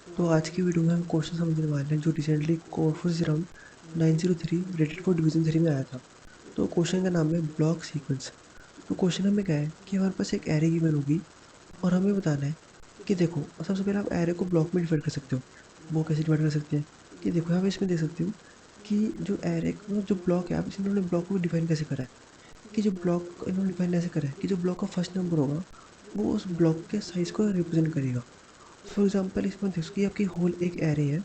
तो आज की वीडियो में हम क्वेश्चन समझने वाले हैं जो recently Codeforces round 903 rated for division 3 में आया था। तो क्वेश्चन का नाम है ब्लॉक सीक्वेंस। तो क्वेश्चन हमें क्या है कि हमारे पास एक एरे गिवन होगी और हमें बताना है कि देखो सबसे पहले आप एरे को ब्लॉक में डिवाइड कर सकते हो। वो कैसे डिवाइड कर सकते हैं कि देखो यहाँ पे इसमें देख सकते हो कि जो एरे जो ब्लॉक है आप इन्होंने ब्लॉक को डिफाइन कैसे करा है कि जो ब्लॉक इन्होंने डिफाइन ऐसे करा है कि जो ब्लॉक का फर्स्ट नंबर होगा वो उस ब्लॉक के साइज को रिप्रेजेंट करेगा। फॉर एग्जाम्पल इसमें देख सकते हो कि आपकी होल एक एरे है।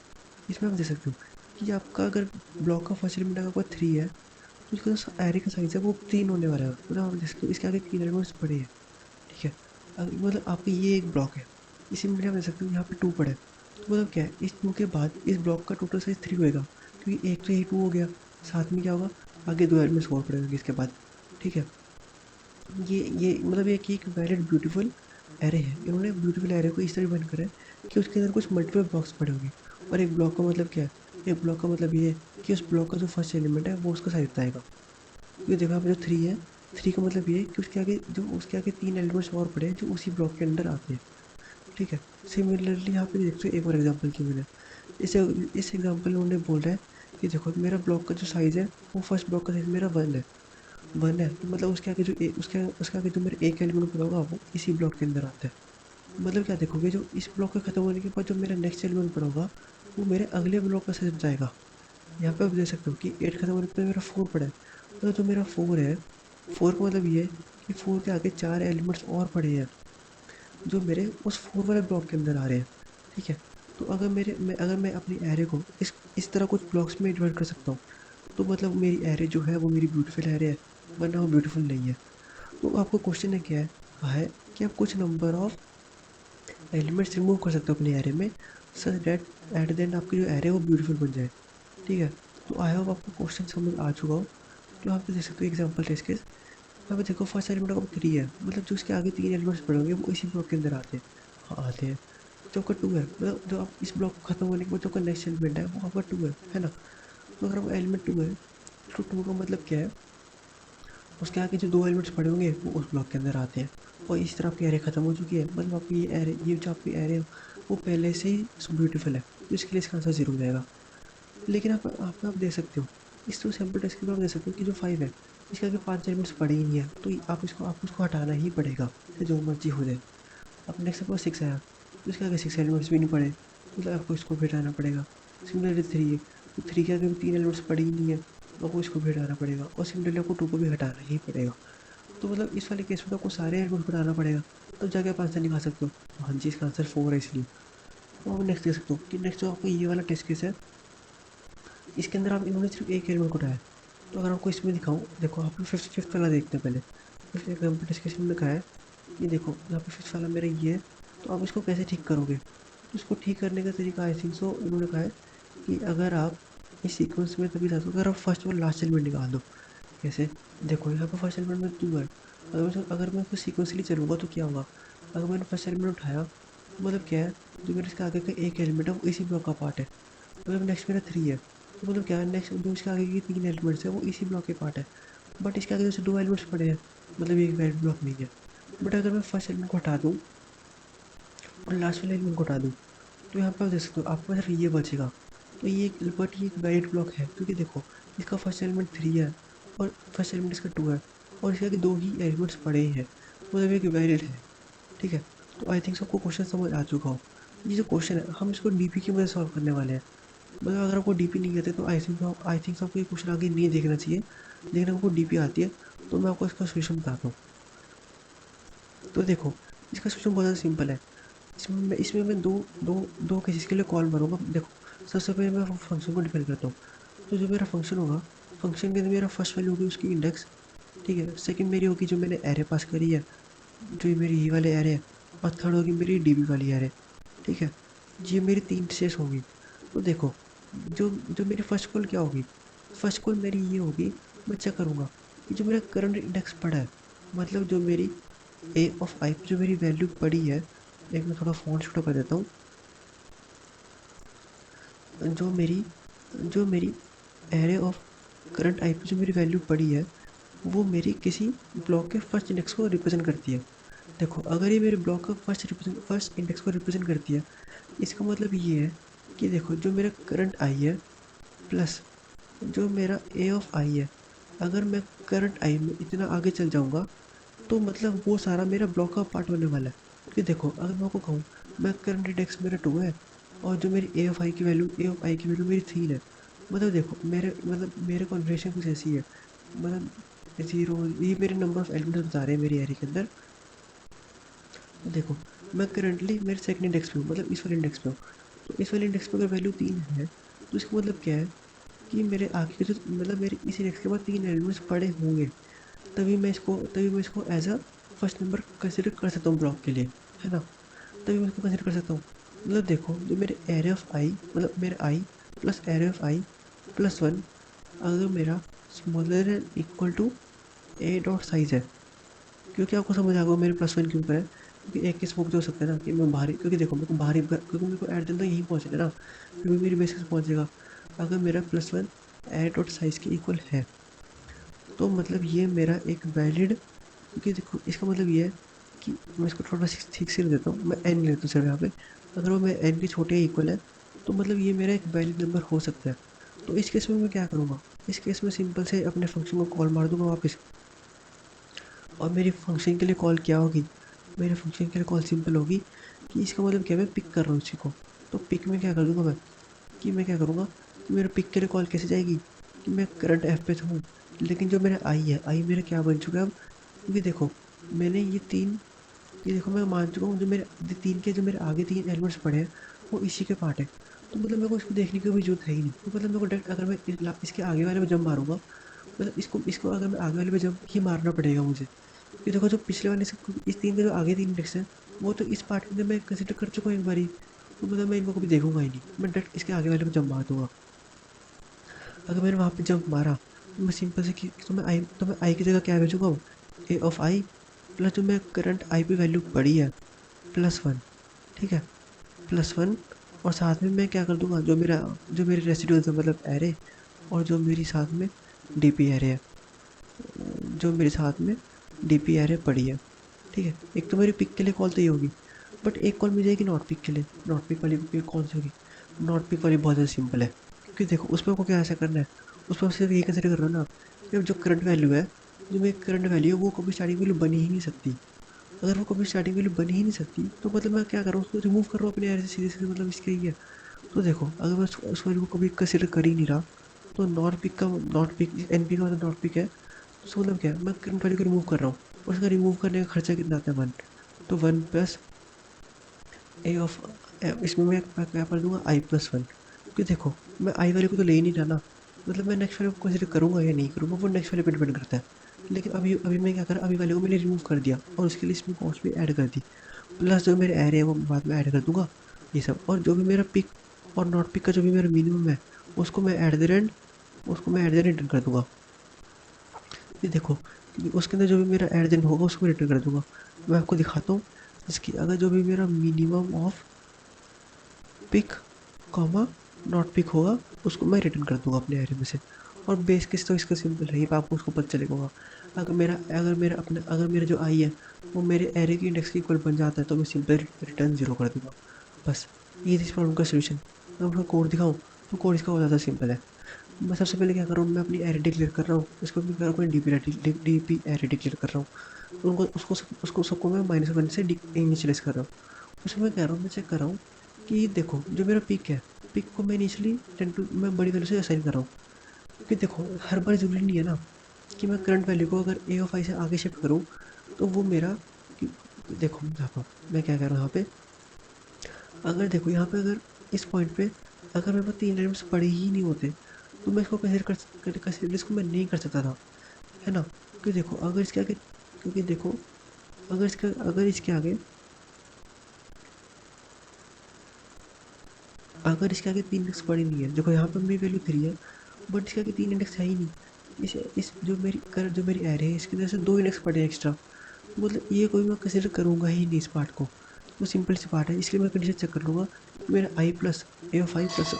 इसमें आप देख सकते हो कि आपका अगर ब्लॉक का फर्स्ट एलिमेंट आपका 3 है तो इसका जो एरे का साइज है वो 3 होने वाला है। मतलब आप देख सकते हो इसके आगे 3 एलिमेंट्स पड़े हैं। ठीक है, मतलब आपका ये एक ब्लॉक है। इसी में आप देख सकते हो यहाँ पे 2 पड़ा है। तो मतलब क्या है, इस 2 के बाद इस ब्लॉक का टोटल साइज 3 होएगा क्योंकि एक तो यही 2 हो गया, साथ में क्या होगा आगे 2 एलिमेंट्स और पड़ेंगे इसके बाद। ठीक है, ये मतलब एक वैलिड ब्यूटीफुल एरे है। इन्होंने ब्यूटीफुल एरे को इस तरह डिफाइन करा है कि उसके अंदर कुछ मल्टीपल ब्लॉक्स पड़े होंगे। और एक ब्लॉक का मतलब क्या है, एक ब्लॉक का मतलब ये है कि उस ब्लॉक का जो फर्स्ट एलिमेंट है वो उसका साइज बताएगा। क्योंकि देखो यहाँ पे जो 3 है, 3 का मतलब ये है कि उसके आगे 3 एलिमेंट्स और पड़े हैं जो उसी ब्लॉक के अंदर आते हैं। ठीक है, सिमिलरली यहाँ पे देखते हो एक और एग्जाम्पल की मैंने इस इस एग्जाम्पल में उन्होंने बोल रहा है कि देखो मेरा ब्लॉक का जो साइज है वो फर्स्ट ब्लॉक का साइज मेरा 1 है। 1 है तो मतलब उसके आगे उसके आगे जो मेरा एक एलिमेंट पड़ा होगा वो इसी ब्लॉक के अंदर आता है। मतलब क्या देखोगे, जो इस ब्लॉक के खत्म होने के बाद जो मेरा नेक्स्ट एलिमेंट पड़ा होगा वो मेरे अगले ब्लॉक का साइज जाएगा। यहाँ पे आप देख सकते हो कि 8 खत्म होने के बाद मेरा 4 पड़ा है। तो जो मेरा 4 है, 4 का मतलब ये है कि 4 के आगे 4 एलिमेंट्स और पड़े हैं जो मेरे उस 4 वाले ब्लॉक के अंदर आ रहे हैं। ठीक है, तो अगर मैं अपनी एरे को इस तरह कुछ ब्लॉक्स में डिवाइड कर सकता हूँ तो मतलब मेरी एरे जो है वो मेरी ब्यूटीफुल एरे है, वरना वो ब्यूटीफुल नहीं है। तो आपको क्वेश्चन है क्या है, कहा है कि आप कुछ नंबर ऑफ एलिमेंट्स रिमूव कर सकते हो अपने एरे में such that at the end आपकी जो एरे है वो ब्यूटीफुल बन जाए। ठीक है, तो आई होप आपको क्वेश्चन समझ आ चुका हो। तो यहाँ पे देख सकते हो एग्जाम्पल टेस्ट केस। यहाँ पे देखो फर्स्ट एलिमेंट आपका 3 है, मतलब जो इसके आगे 3 एलिमेंट्स पड़े होंगे वो इसी ब्लॉक के अंदर आते हैं। हाँ आते हैं। जो आपका 2 है, मतलब जो आप इस ब्लॉक को खत्म होने के बाद जो आपका नेक्स्ट एलिमेंट है वो आपका 2 है ना। तो अगर आपका एलिमेंट 2 है तो 2 का मतलब क्या है, उसके आगे जो 2 एलिमेंट्स पड़े होंगे वो उस ब्लॉक के अंदर आते हैं। और इस तरह आपकी एरे खत्म हो चुकी है, मतलब आपकी ये जो आपकी एरे है वो पहले से ही ब्यूटीफुल है, तो इसके लिए इसका आंसर 0 हो जाएगा। लेकिन आप देख सकते हो इस तो सैम्पल टेस्ट के बाद आप देख सकते हो कि जो 5 है इसके आगे 5 एलिमेंट्स पड़े ही नहीं है, तो आप उसको हटाना ही पड़ेगा, चाहे जो मर्जी हो जाए। अब नेक्स्ट आपको 6 आया तो इसके आगे 6 एलिमेंट्स भी नहीं पड़े, मतलब आपको इसको भी हटाना पड़ेगा। सिमिलरली 3 है तो 3 के आगे भी 3 एलिमेंट्स पड़े ही नहीं है, तो आपको इसको भी हटाना पड़ेगा। और सिमिलरली आपको 2 को भी हटाना ही पड़ेगा। तो मतलब इस वाले केस में तो आपको सारे एलिमेंट्स को हटाना पड़ेगा, तब जाके आप आंसर निकाल सकते हो। तो हाँ जी, इसका आंसर 4 है इसलिए। तो आप नेक्स्ट देख सकते हो कि नेक्स्ट जो आपको ये वाला टेस्ट केस है, इसके अंदर आप इन्होंने सिर्फ एक एलिमेंट को उठाया है। तो अगर आपको इसमें दिखाऊँ, देखो आप लोग फिफ्थ फिफ्थ वाला देखते हैं पहले। फिफ्थ एग्जाम्पल डिस्कशन में कहा है कि देखो यहाँ पे फिफ्थ वाला मेरा ये है, तो आप इसको कैसे ठीक करोगे। तो इसको ठीक करने का तरीका आई थिंक सो इन्होंने कहा है कि अगर आप इस सीक्वेंस में कभी चाहते हो अगर आप फर्स्ट और लास्ट एलिमेंट निकाल दो। कैसे, देखो यहाँ पर फर्स्ट एलिमेंट में 2 है, अगर मैं इसको सीक्वेंसली चलूँगा तो क्या होगा। अगर मैंने फर्स्ट एलिमेंट उठाया तो मतलब क्या है, जो मेरे इसके आगे का एक एलिमेंट है वो इसी ब्लॉक का पार्ट है। मतलब नेक्स्ट मेरा 3 है, तो मतलब क्या है नेक्स्ट जो इसके आगे की 3 एलिमेंट्स है वो इसी ब्लॉक के पार्ट है। बट इसके आगे जैसे 2 एलिमेंट्स पड़े हैं, मतलब ये एक वैलिड ब्लॉक नहीं है। बट अगर मैं फर्स्ट एलिमेंट को हटा दूँ और लास्ट वाले एलिमेंट को हटा दूँ तो यहाँ पे आप देख सकते हो आपके पास ये बचेगा। तो ये एक वैलिड ब्लॉक है क्योंकि देखो इसका फर्स्ट एलिमेंट 3 है और फर्स्ट एलिमेंट इसका 2 है और इसके आगे 2 ही एलिमेंट्स पड़े ही हैं, तो मतलब एक वैलिड है। ठीक है, तो आई थिंक सबको क्वेश्चन समझ आ चुका हो। ये जो क्वेश्चन है हम इसको डीपी की मदद सॉल्व करने वाले हैं। मतलब अगर आपको डीपी नहीं आते तो आई थिंक आपको ये क्वेश्चन आगे नहीं देखना चाहिए। लेकिन आपको डीपी आती है तो मैं आपको इसका सोल्यूशन बताता हूँ। तो देखो इसका सोल्यूशन बहुत ज़्यादा सिंपल है। इसमें मैं दो केसेस के लिए कॉल मारूंगा। देखो सबसे पहले मैं फंक्शन को डिफाइन करता हूँ। तो जो मेरा फंक्शन होगा, फंक्शन के अंदर मेरा फर्स्ट वैल्यू होगी उसकी इंडेक्स। ठीक है, सेकंड मेरी होगी जो मैंने एरे पास करी है, जो ये मेरी ये वाले एरे है। और थर्ड होगी मेरी डीबी वाली एरे। ठीक है, ये मेरी 3 स्टेज होंगी। तो देखो जो मेरी फर्स्ट कॉल क्या होगी, फर्स्ट कॉल मेरी ये होगी, मैं चेक करूँगा कि जो मेरा करंट इंडेक्स पड़ा है, मतलब जो मेरी ए ऑफ आई जो मेरी वैल्यू पड़ी है। एक मैं थोड़ा फ़ॉन्ट छोटा कर देता हूँ। जो मेरी जो मेरी एरे ऑफ करंट आई पे जो मेरी वैल्यू पड़ी है वो मेरी किसी ब्लॉक के फर्स्ट इंडेक्स को रिप्रेजेंट करती है। देखो अगर ये मेरे ब्लॉक का फर्स्ट इंडेक्स को रिप्रेजेंट करती है, इसका मतलब ये है कि देखो जो मेरा करंट आई है प्लस जो मेरा ए ऑफ आई है, अगर मैं करंट आई में इतना आगे चल जाऊंगा तो मतलब वो सारा मेरा ब्लॉक का पार्ट होने वाला है। क्योंकि देखो अगर मैं आपको कहूँ, मैं करंट इंडेक्स मेरा 2 है और जो मेरी ए ऑफ आई की वैल्यू मेरी 3 है। मतलब देखो मेरे कॉन्फ़िगरेशन कुछ ऐसी है, मतलब ज़ीरो ये मेरे नंबर ऑफ एलिमेंट्स बता रहे हैं मेरी एरे के अंदर। तो देखो मैं करंटली मेरे सेकंड इंडेक्स पे हूँ, मतलब इस वाले इंडेक्स पे हूँ। तो इस वाले इंडेक्स पे अगर वैल्यू 3 है तो इसका मतलब क्या है कि मेरे आगे के जो मतलब मेरे इस इंडेक्स के बाद 3 एलिमेंट्स पड़े होंगे, तभी मैं इसको as a first number consider कर सकता हूँ ब्लॉक के लिए, है ना? तभी मैं इसको कंसिडर कर सकता हूँ। मतलब देखो जो मेरे एरे ऑफ आई, मतलब मेरे I plus array of I plus one, अगर मेरा smaller and equal to A dot size है, क्योंकि आपको समझ आ गया मेरे प्लस वन क्यों करें, क्योंकि एक के स्मोक जो हो सकता है ना कि मैं बाहरी, क्योंकि देखो मेरे को बाहरी, क्योंकि मेरे को ऐड देना यहीं पहुँचना है ना, क्योंकि मेरी बेसिस पहुँचेगा। अगर मेरा प्लस वन ए डॉट साइज के इक्वल है तो मतलब ये मेरा एक वैलिड, क्योंकि देखो इसका मतलब ये है कि मैं इसको थोड़ा ठीक से देता हूँ, मैं एन लेता हूँ सिर्फ यहाँ पे। अगर वो मैं एन के छोटे इक्वल है तो मतलब ये मेरा एक वैलिड नंबर हो सकता है। तो इस केस में मैं क्या करूँगा, इस केस में सिंपल से अपने फंक्शन को कॉल मार दूंगा वापस। और मेरी फंक्शन के लिए कॉल क्या होगी, मेरे फंक्शन के लिए कॉल सिंपल होगी कि इसका मतलब क्या है, मैं पिक कर रहा हूँ इसी को। तो पिक में क्या कर दूंगा मैं, कि मैं क्या करूँगा कि मेरे पिक के लिए कॉल कैसे जाएगी, कि मैं करंट एफ पे हूँ, लेकिन जो मेरा आई है, आई मेरा क्या बन चुका है अब, क्योंकि देखो मैंने ये देखो मैं मान चुका हूँ जो मेरे तीन के जो मेरे आगे तीन एलिमेंट्स पड़े हैं वो इसी के पार्ट है। तो मतलब मेरे को इसको देखने की कोई जरूरत है ही नहीं, तो मतलब मेरे को डायरेक्ट अगर मैं इसके आगे वाले में जंप मारूंगा, मतलब इसको इसको अगर मैं आगे वाले में जंप ही मारना पड़ेगा मुझे, क्योंकि देखो जो पिछले वाले से इस तीन के जो आगे तीन इंडेक्स हैं वो तो इस पार्ट के अंदर मैं कंसिडर कर चुका हूँ एक बारी। तो मतलब मैं इनको कभी देखूंगा ही नहीं, मैं डायरेक्ट इसके आगे वाले में जंप मार दूंगा। अगर मैंने वहाँ पे जंप मारा तो मैं सिंपल से तो मैं आई की जगह क्या भेजूंगा, ए ऑफ आई प्लस जो मैं करंट आई पे वैल्यू पड़ी है प्लस वन, ठीक है, प्लस वन। और साथ में मैं क्या कर दूंगा, जो मेरे रेसिडुअल्स है मतलब एरे, और जो मेरी साथ में डीपी एरे है, जो मेरे साथ में डीपी एरे पड़ी है, ठीक है। एक तो मेरी पिक के लिए कॉल तो ये होगी, बट एक कॉल मिल जाएगी नॉट पिक के लिए। नॉट पिक वाली पिक कौन सी होगी, नॉट पिक वाली बहुत ज़्यादा सिंपल है, क्योंकि देखो उसमें को क्या ऐसा करना है, उसमें सिर्फ ये कंसिडर कर रहा हूँ ना कि अब जो करंट वैल्यू है, जो मेरी करंट वैल्यू है वो कभी स्टार्टिंग वैल्यू बनी ही नहीं सकती। अगर वो कभी स्टार्टिंग वैल्यू बन ही नहीं सकती तो मतलब मैं क्या कर रहा हूँ, उसको रिमूव कर रहा हूँ अपने एरे से सीधे सीधे, मतलब इसके ही है। तो देखो अगर मैं उस वैल्यू को कभी कंसिडर कर ही नहीं रहा, तो नॉट पिक एन पी का मतलब नॉट पिक है, तो उसका मतलब क्या है, मैं करंट वैल्यू को रिमूव कर रहा हूँ। उसका रिमूव करने का खर्चा कितना आता है, वन। तो वन प्लस ए ऑफ, इसमें मैं क्या कर दूंगा आई प्लस वन, क्योंकि देखो मैं आई वाले को तो ले ही नहीं रहा ना, मतलब मैं नेक्स्ट वाले को कंसिडर करूंगा या नहीं करूंगा वो नेक्स्ट वाले पे डिपेंड करता है। लेकिन अभी अभी मैं क्या करा, अभी वाले को मैंने रिमूव कर दिया और उसके लिए इसमें कॉस्ट भी ऐड कर दी, प्लस जो मेरे एरे है वो बाद में ऐड कर दूंगा ये सब। और जो भी मेरा पिक और नॉट पिक का जो भी मेरा मिनिमम है उसको मैं एट द रेंट उसको मैं एट द रेट रिटर्न कर दूंगा। ये देखो क्योंकि उसके अंदर जो भी मेरा एट द रेंट होगा उसको रिटर्न कर दूंगा। मैं आपको दिखाता हूँ इसकी, अगर जो भी मेरा minimum of pick comma not pick होगा उसको मैं रिटर्न कर दूंगा अपने एरे में से। और बेस केस तो इसका सिंपल है, ये आपको उसको पता चलेगा। अगर मेरा जो आई है वो मेरे एरे की इंडेक्स के इक्वल बन जाता है तो मैं सिंपल रिटर्न जीरो कर दूंगा, बस। ये इस प्रॉब्लम का सोल्यूशन। मैं आपको कोड दिखाऊँ तो कोड इसका बहुत ज़्यादा सिंपल है। मैं सबसे पहले क्या कर रहा हूँ, मैं अपनी एरे डिक्लेयर कर रहा हूँ, इसको भी कर रहा हूँ अपनी डीपी एरे डिक्लेयर कर रहा हूँ। उनको उसको उसको सबको मैं -1 से इनिशियलाइज कर रहा हूँ। उसमें मैं कह रहा हूँ, मैं चेक कर रहा हूँ कि देखो जो मेरा पिक है, पिक को मैं इनिशियली 10 टू मैं बड़ी वैल्यू से असाइन कर रहा हूँ। क्योंकि देखो हर बार ज़रूरी नहीं है ना कि मैं करंट वैल्यू को अगर ए ऑफ आई से आगे शिफ्ट करूँ तो वो मेरा कि देखो मैं बताता हूँ मैं क्या कर रहा हूँ यहाँ पे। अगर देखो यहाँ पे अगर इस पॉइंट पे अगर मेरे पास 3 एलिमेंट्स पड़े ही नहीं होते तो मैं इसको कंसिडर इसको मैं नहीं कर सकता था, है ना? क्योंकि देखो अगर इसके आगे क्योंकि देखो अगर इसके आगे तीन इंडेक्स पड़े नहीं है, देखो यहाँ पे मेरी वैल्यू 3 है, बट इसके आगे तीन इंडेक्स है ही नहीं। इस जो मेरी एरे है इसकी वजह से 2 इंडेक्स पड़े हैं एक्स्ट्रा, तो मतलब ये कोई मैं कंसिडर करूँगा ही नहीं इस पार्ट को। वो सिंपल सी पार्ट है, इसलिए मैं कंडीशन चेक कर लूँगा कि मेरा I plus A of I plus,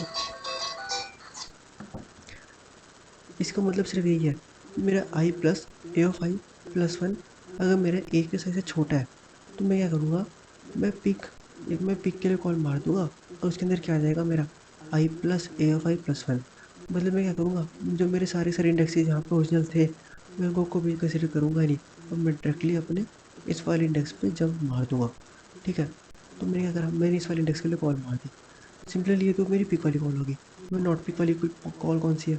इसका मतलब सिर्फ यही है कि मेरा I plus A of I plus one अगर मेरे ए के साइज से छोटा है तो मैं क्या करूँगा, मैं पिक के लिए कॉल मार दूँगा और उसके अंदर क्या आ जाएगा मेरा I plus A of I plus one. मतलब मैं क्या करूँगा, जो मेरे सारे इंडेक्सेस जहाँ पे ओरिजिनल थे मैं उनको कभी कंसिडर करूँगा ही नहीं और मैं डायरेक्टली अपने इस वाले इंडेक्स पे जंप मार दूँगा। ठीक है, तो मैंने क्या करा, मैंने इस वाले इंडेक्स के लिए कॉल मार दी। सिंपली ये तो मेरी पिक वाली कॉल होगी। मैं नॉट पिक वाली कॉल कौन सी है,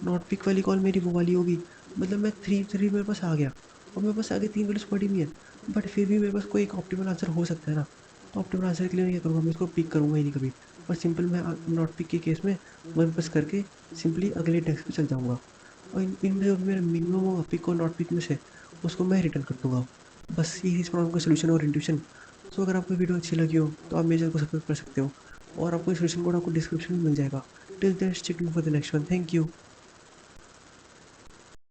नॉट पिक वाली कॉल मेरी वो वाली होगी। मतलब मैं थ्री थ्री मेरे पास आ गया और मेरे पास आगे तीन वैल्यूज पड़ी हुई है, बट फिर भी मेरे पास कोई एक ऑप्टिमल आंसर हो सकता है ना। तो ऑप्टिमल आंसर के लिए मैं क्या करूँगा, मैं इसको पिक करूँगा ही नहीं कभी। और सिंपल मैं नॉट पिक के केस में वन प्लस करके सिंपली अगले टेक्स्ट पे चल जाऊँगा और इनमें जो मेरा मिनिमम होगा पिक और नॉट पिक में से उसको मैं रिटर्न कर दूंगा। बस यही इस प्रॉब्लम का सोल्यूशन और इंट्यूशन। सो अगर आपको वीडियो अच्छी लगी हो तो आप मेरे चैनल को सब्सक्राइब कर सकते हो और आपको सोल्यूशन कोड आपको डिस्क्रिप्शन में मिल जाएगा। Till then stay tuned for the next one. Thank you.